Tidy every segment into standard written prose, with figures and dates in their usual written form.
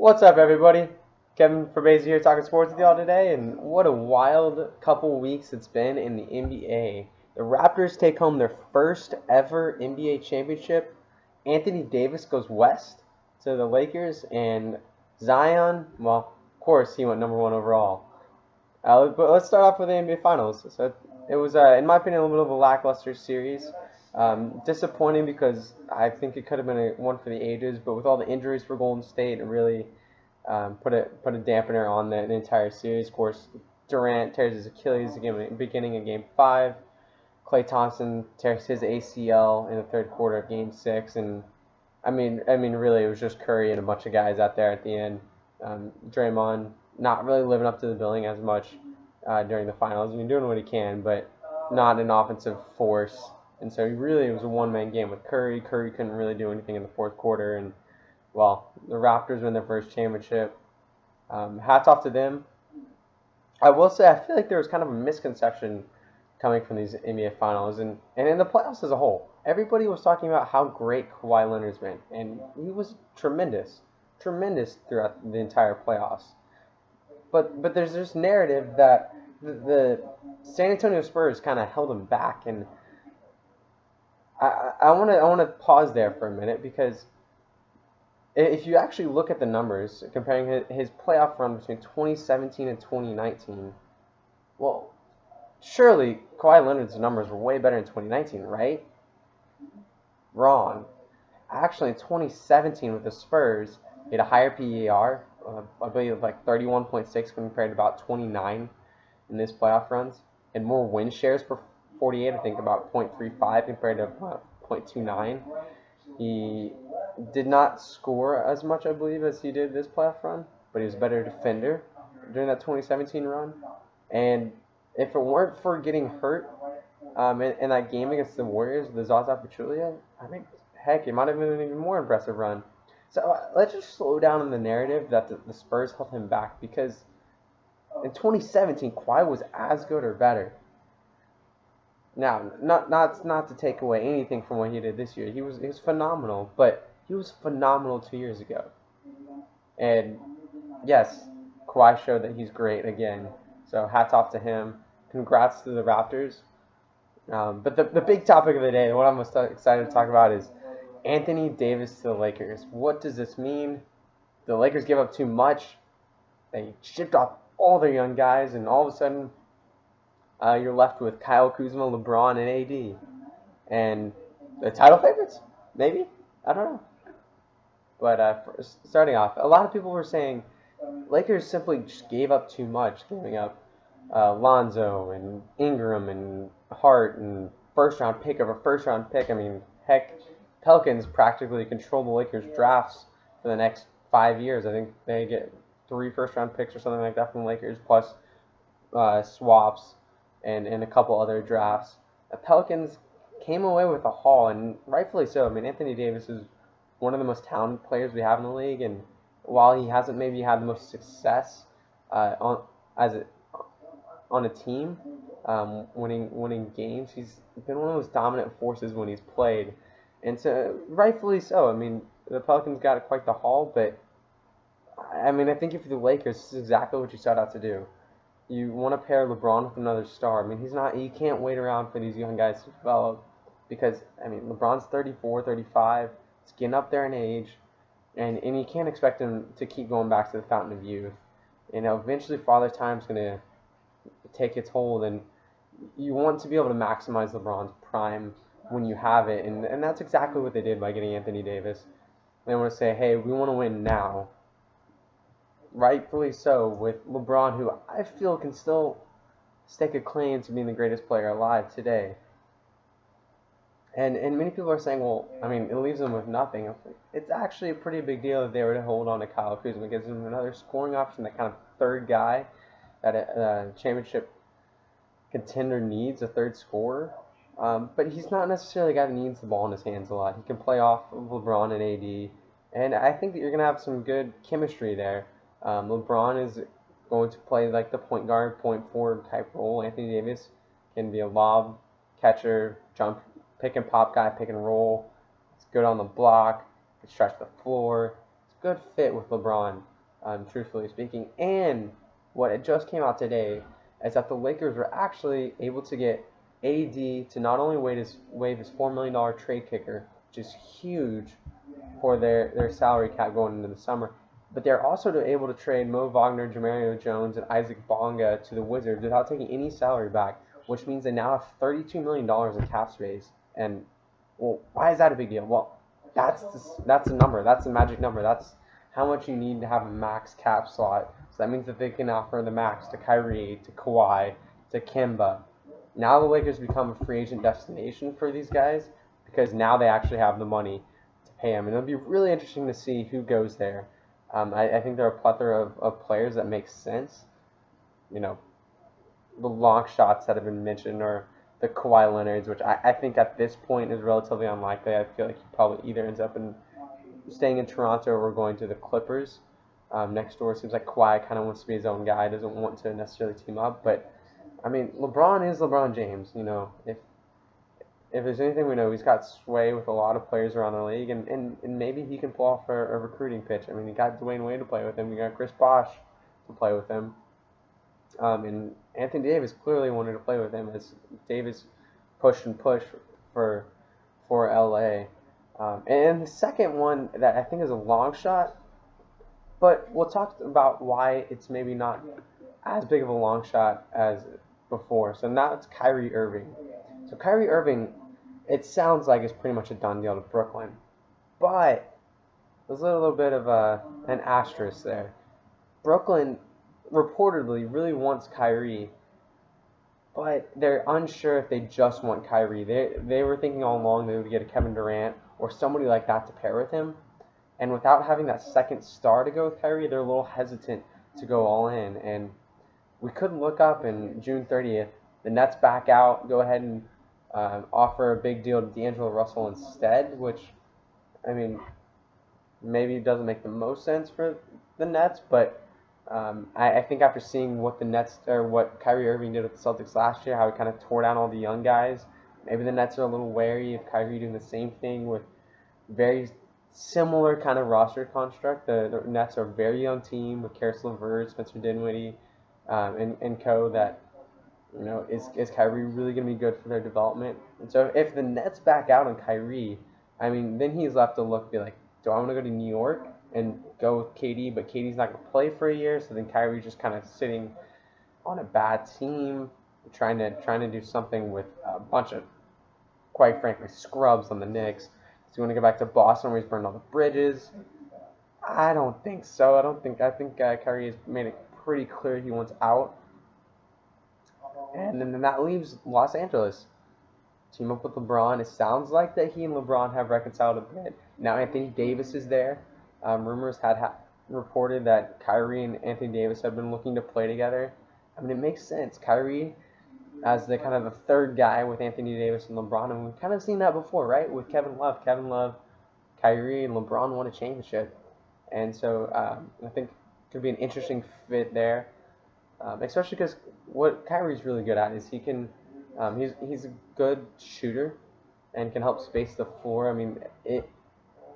What's up, everybody? Kevin Forbese here talking sports with y'all today, and what a wild couple weeks it's been in the NBA. The Raptors take home their first ever NBA championship. Anthony Davis goes west to the Lakers, and Zion, well, of course, he went number one overall. But let's start off with the NBA Finals. So it was, in my opinion, a little bit of a lackluster series. Disappointing because I think it could have been one for the ages, but with all the injuries for Golden State, it really put a dampener on the entire series. Of course, Durant tears his Achilles beginning of Game 5. Klay Thompson tears his ACL in the third quarter of Game 6, and really, it was just Curry and a bunch of guys out there at the end. Draymond not really living up to the billing as much during the finals. I mean, doing what he can, but not an offensive force. And so it was a one-man game with Curry. Curry couldn't really do anything in the fourth quarter, and well, the Raptors win their first championship. Hats off to them. I will say I feel like there was kind of a misconception coming from these NBA finals and in the playoffs as a whole. Everybody was talking about how great Kawhi Leonard's been, and he was tremendous throughout the entire playoffs. But there's this narrative that the San Antonio Spurs kind of held him back, and I want to pause there for a minute because if you actually look at the numbers comparing his playoff run between 2017 and 2019, well, surely Kawhi Leonard's numbers were way better in 2019, right? Wrong. Actually, in 2017 with the Spurs, he had a higher PER, I believe like 31.6 compared to about 29 in this playoff runs, and more win shares per 48, I think about 0.35 compared to 0.29. He did not score as much, I believe, as he did this playoff run, but he was a better defender during that 2017 run. And if it weren't for getting hurt in that game against the Warriors, the Zaza Pachulia, I think, heck, it might have been an even more impressive run. So let's just slow down in the narrative that the Spurs held him back, because in 2017, Kawhi was as good or better. Now, not to take away anything from what he did this year. He was phenomenal, but he was phenomenal 2 years ago. And yes, Kawhi showed that he's great again. So hats off to him. Congrats to the Raptors. But the big topic of the day, what I'm most excited to talk about, is Anthony Davis to the Lakers. What does this mean? The Lakers give up too much. They shipped off all their young guys, and all of a sudden, you're left with Kyle Kuzma, LeBron, and AD. And the title favorites? Maybe? I don't know. But starting off, a lot of people were saying Lakers simply just gave up too much, giving up Lonzo and Ingram and Hart and first-round pick over first-round pick. I mean, heck, Pelicans practically control the Lakers' drafts for the next 5 years. I think they get 3 first-round picks or something like that from the Lakers, plus swaps and a couple other drafts. The Pelicans came away with a haul, and rightfully so. I mean, Anthony Davis is one of the most talented players we have in the league, and while he hasn't maybe had the most success on a team, winning games, he's been one of those dominant forces when he's played, and so rightfully so. I mean, the Pelicans got quite the haul, but I mean, I think if you're the Lakers, this is exactly what you set out to do. You want to pair LeBron with another star. I mean, you can't wait around for these young guys to develop, because, I mean, LeBron's 34, 35, he's getting up there in age, and you can't expect him to keep going back to the fountain of youth. You know, eventually Father Time's going to take its hold, and you want to be able to maximize LeBron's prime when you have it, and that's exactly what they did by getting Anthony Davis. They want to say, hey, we want to win now. Rightfully so, with LeBron, who I feel can still stake a claim to being the greatest player alive today. And many people are saying, well, I mean, it leaves them with nothing. It's actually a pretty big deal if they were to hold on to Kyle Kuzma. It gives them another scoring option, that kind of third guy that a championship contender needs, a third scorer. But he's not necessarily a guy that needs the ball in his hands a lot. He can play off of LeBron and AD, and I think that you're going to have some good chemistry there. LeBron is going to play like the point guard, point forward type role. Anthony Davis can be a lob catcher, jump, pick and pop guy, pick and roll. It's good on the block, can stretch the floor. It's a good fit with LeBron. truthfully speaking. And what it just came out today is that the Lakers were actually able to get AD to not only waive his $4 million trade kicker, which is huge for their salary cap going into the summer, but they're also able to trade Mo Wagner, Jamario Jones, and Isaac Bonga to the Wizards without taking any salary back, which means they now have $32 million in cap space. And well, why is that a big deal? Well, that's a number. That's a magic number. That's how much you need to have a max cap slot. So that means that they can offer the max to Kyrie, to Kawhi, to Kemba. Now the Lakers become a free agent destination for these guys because now they actually have the money to pay them. And it'll be really interesting to see who goes there. I think there are a plethora of players that make sense. You know, the long shots that have been mentioned are the Kawhi Leonards, which I think at this point is relatively unlikely. I feel like he probably either ends up staying in Toronto or going to the Clippers. Next door, seems like Kawhi kind of wants to be his own guy, doesn't want to necessarily team up. But I mean, LeBron is LeBron James. You know, if there's anything we know, he's got sway with a lot of players around the league, and maybe he can pull off a recruiting pitch. I mean, he got Dwayne Wade to play with him, he got Chris Bosh to play with him, and Anthony Davis clearly wanted to play with him as Davis pushed and pushed for LA. And the second one that I think is a long shot, but we'll talk about why it's maybe not as big of a long shot as before. So now it's Kyrie Irving. So Kyrie Irving, it sounds like it's pretty much a done deal to Brooklyn, but there's a little bit of an asterisk there. Brooklyn reportedly really wants Kyrie, but they're unsure if they just want Kyrie. They were thinking all along they would get a Kevin Durant or somebody like that to pair with him, and without having that second star to go with Kyrie, they're a little hesitant to go all in. And we could look up in June 30th, the Nets back out, go ahead and offer a big deal to D'Angelo Russell instead, which, I mean, maybe it doesn't make the most sense for the Nets, but I think after seeing what the Nets or what Kyrie Irving did with the Celtics last year, how he kind of tore down all the young guys, maybe the Nets are a little wary of Kyrie doing the same thing with very similar kind of roster construct. The Nets are a very young team with Karis LeVert, Spencer Dinwiddie, and co. That, you know, is Kyrie really going to be good for their development? And so if the Nets back out on Kyrie, I mean, then he's left to be like, do I want to go to New York and go with KD, but KD's not going to play for a year, so then Kyrie's just kind of sitting on a bad team, trying to do something with a bunch of, quite frankly, scrubs on the Knicks. Does he want to go back to Boston where he's burned all the bridges? I don't think so. I think Kyrie has made it pretty clear he wants out. And then that leaves Los Angeles. Team up with LeBron. It sounds like that he and LeBron have reconciled a bit. Now Anthony Davis is there. Rumors had reported that Kyrie and Anthony Davis have been looking to play together. I mean, it makes sense. Kyrie as the kind of the third guy with Anthony Davis and LeBron, and we've kind of seen that before, right? With Kevin Love. Kevin Love, Kyrie, and LeBron won a championship. And so I think it could be an interesting fit there. Especially because what Kyrie's really good at is he can, he's a good shooter and can help space the floor. I mean,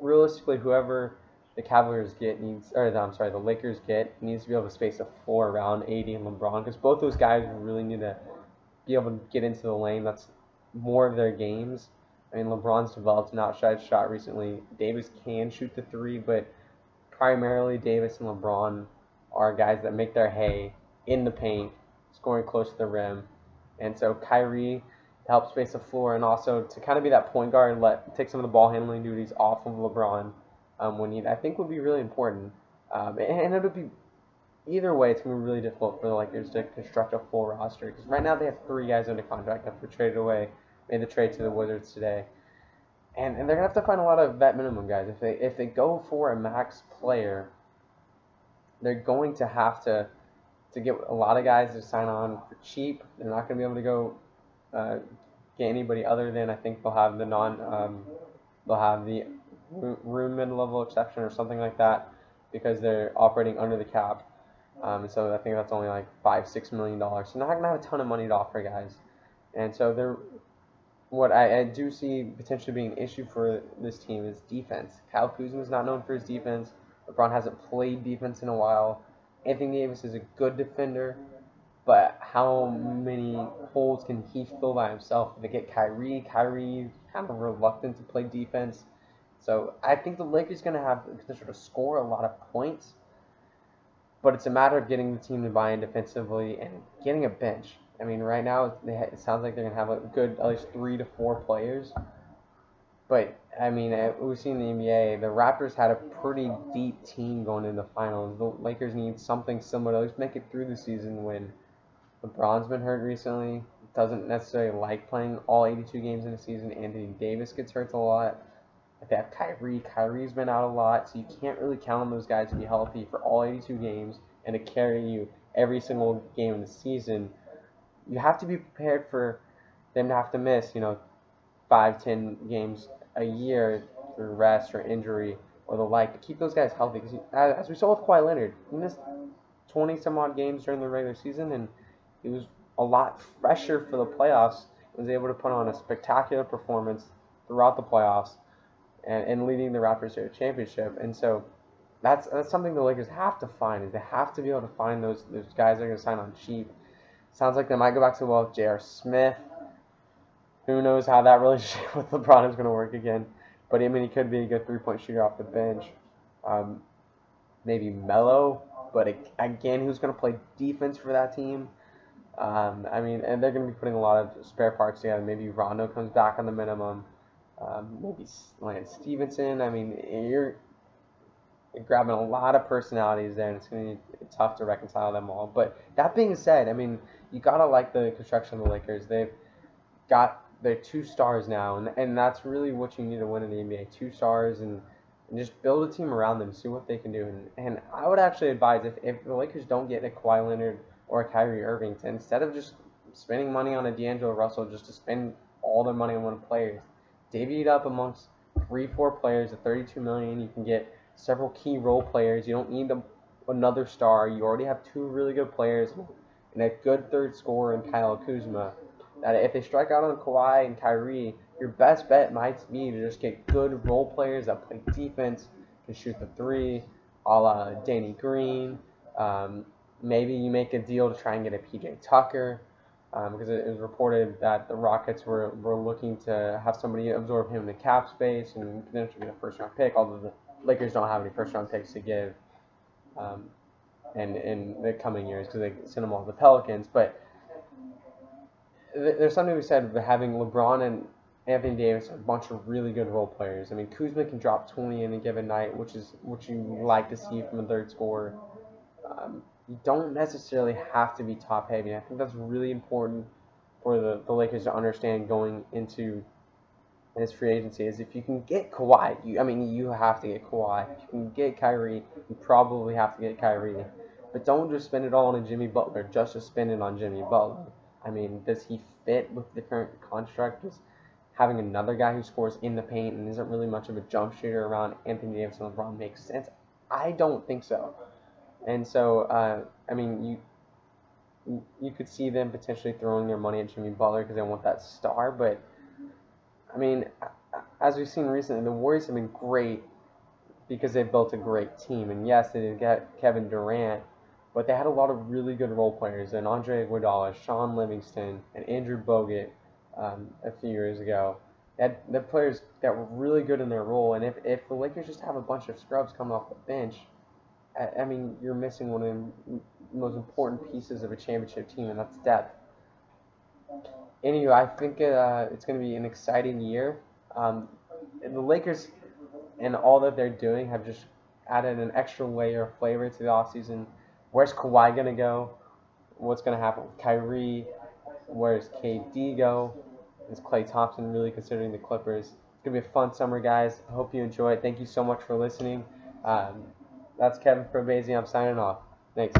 realistically, whoever the Cavaliers get needs, or I'm sorry, the Lakers get needs to be able to space the floor around AD and LeBron, because both those guys really need to be able to get into the lane. That's more of their games. I mean, LeBron's developed an outside shot recently. Davis can shoot the three, but primarily Davis and LeBron are guys that make their hay in the paint, scoring close to the rim. And so Kyrie helps space the floor, and also to kind of be that point guard and take some of the ball handling duties off of LeBron when needed, I think would be really important. And it would be, either way, it's going to be really difficult for the Lakers to construct a full roster, because right now they have 3 guys under contract that were traded away, made the trade to the Wizards today. And they're going to have to find a lot of vet minimum guys. If they go for a max player, they're going to have to get a lot of guys to sign on for cheap. They're not going to be able to go get anybody other than, I think they'll have the room mid-level exception or something like that, because they're operating under the cap. So I think that's only like $5-6 million. So they're not going to have a ton of money to offer guys. And so what I do see potentially being an issue for this team is defense. Kyle Kuzma is not known for his defense. LeBron hasn't played defense in a while. Anthony Davis is a good defender, but how many holes can he fill by himself? If they get Kyrie, Kyrie's kind of reluctant to play defense. So I think the Lakers going to have the potential to score a lot of points, but it's a matter of getting the team to buy in defensively and getting a bench. I mean, right now it sounds like they're going to have a good at least 3 to 4 players. But I mean, we've seen the NBA. The Raptors had a pretty deep team going into the finals. The Lakers need something similar to at least make it through the season. When LeBron's been hurt recently, doesn't necessarily like playing all 82 games in a season. Anthony Davis gets hurt a lot. If they have Kyrie, Kyrie's been out a lot, so you can't really count on those guys to be healthy for all 82 games and to carry you every single game of the season. You have to be prepared for them to have to miss, 5, 10 games a year through rest or injury or the like. To keep those guys healthy, because as we saw with Kawhi Leonard, he missed 20 some odd games during the regular season, and he was a lot fresher for the playoffs. He was able to put on a spectacular performance throughout the playoffs and leading the Raptors to a championship. And so that's something the Lakers have to find, is they have to be able to find those guys that are going to sign on cheap. Sounds like they might go back to, well, J.R. Smith. Who knows how that relationship with LeBron is going to work again. But, I mean, he could be a good three-point shooter off the bench. Maybe Melo. But, again, who's going to play defense for that team? I mean, and they're going to be putting a lot of spare parts together. Maybe Rondo comes back on the minimum. Maybe Lance Stevenson. I mean, you're grabbing a lot of personalities there, and it's going to be tough to reconcile them all. But that being said, I mean, you got to like the construction of the Lakers. They've got their 2 stars now, and that's really what you need to win in the NBA. 2 stars, and just build a team around them, see what they can do. And I would actually advise, if the Lakers don't get a Kawhi Leonard or a Kyrie Irving, to instead of just spending money on a D'Angelo Russell, just to spend all their money on one player, divvy it up amongst 3-4 players at $32 million. You can get several key role players. You don't need another star. You already have 2 really good players and a good third scorer in Kyle Kuzma. That if they strike out on Kawhi and Kyrie, your best bet might be to just get good role players that play defense, can shoot the 3, a la Danny Green. Maybe you make a deal to try and get a PJ Tucker. Because it was reported that the Rockets were looking to have somebody absorb him in the cap space and potentially get a first-round pick, although the Lakers don't have any first-round picks to give in the coming years because they sent them all to the Pelicans. But there's something to be said for having LeBron and Anthony Davis, a bunch of really good role players. I mean, Kuzma can drop 20 in a given night, which is what you like to see from a third scorer. You don't necessarily have to be top heavy. I think that's really important for the Lakers to understand going into this free agency, is if you can get Kawhi, you have to get Kawhi. If you can get Kyrie, you probably have to get Kyrie. But don't just spend it all on a Jimmy Butler just to spend it on Jimmy Butler. I mean, does he fit with the current construct? Does having another guy who scores in the paint and isn't really much of a jump shooter around Anthony Davis and LeBron make sense? I don't think so. And so, I mean, you could see them potentially throwing their money at Jimmy Butler because they want that star. But, I mean, as we've seen recently, the Warriors have been great because they built a great team. And yes, they did get Kevin Durant, but they had a lot of really good role players. And Andre Iguodala, Sean Livingston, and Andrew Bogut a few years ago. They had players that were really good in their role. And if the Lakers just have a bunch of scrubs coming off the bench, I mean, you're missing one of the most important pieces of a championship team, and that's depth. Anyway, I think it's going to be an exciting year. The Lakers and all that they're doing have just added an extra layer of flavor to the offseason. Where's Kawhi going to go? What's going to happen with Kyrie? Where's KD go? Is Klay Thompson really considering the Clippers? It's going to be a fun summer, guys. I hope you enjoy it. Thank you so much for listening. That's Kevin Probasi. I'm signing off. Thanks.